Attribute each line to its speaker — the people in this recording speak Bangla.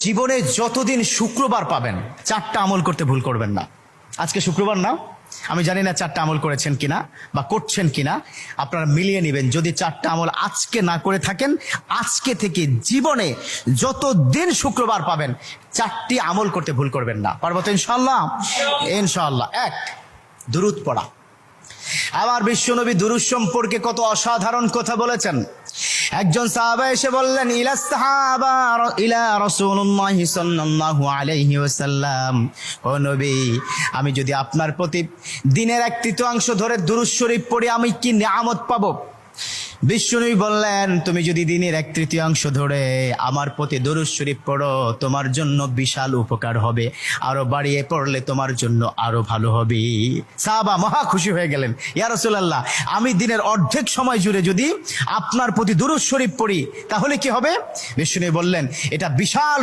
Speaker 1: জীবনে যতদিন শুক্রবার পাবেন 4টা আমল করতে ভুল করবেন না। আজকে শুক্রবার না, আমি জানি না 4টা আমল করেছেন কিনা বা করছেন কিনা, আপনারা মিলিয়ে নেবেন। যদি 4টা আমল আজকে না করে থাকেন, আজকে থেকে জীবনে যতদিন শুক্রবার পাবেন 4টি আমল করতে ভুল করবেন না। পারবো তো ইনশাআল্লাহ? ইনশাআল্লাহ। 1, দুরূদ পড়া। আবার বিশ্বনবী দুরূদ সম্পর্কে কত অসাধারণ কথা বলেছেন। একজন সাহাবা এসে বললেন, ইলা রাসূলুল্লাহ সাল্লাল্লাহু আলাইহি ওয়াসাল্লাম, ও নবী, আমি যদি আপনার প্রতি দিনের 1/3 ধরে দুরূদ শরীফ পড়ি আমি কি নিয়ামত পাবো? বিশ্বনবী বললেন, তুমি যদি দিনের 1/3 ধরে আমার প্রতি দুরূদ শরীফ পড়ো তোমার জন্য বিশাল উপকার হবে, আরো বাড়িয়ে পড়লে তোমার জন্য আরো ভালো হবে। সাহাবা মহা খুশি হয়ে গেলেন, ইয়া রাসূলুল্লাহ, আমি দিনের অর্ধেক সময় জুড়ে যদি আপনার প্রতি দুরূদ শরীফ পড়ি তাহলে কি হবে? বিশ্বনবী বললেন, এটা বিশাল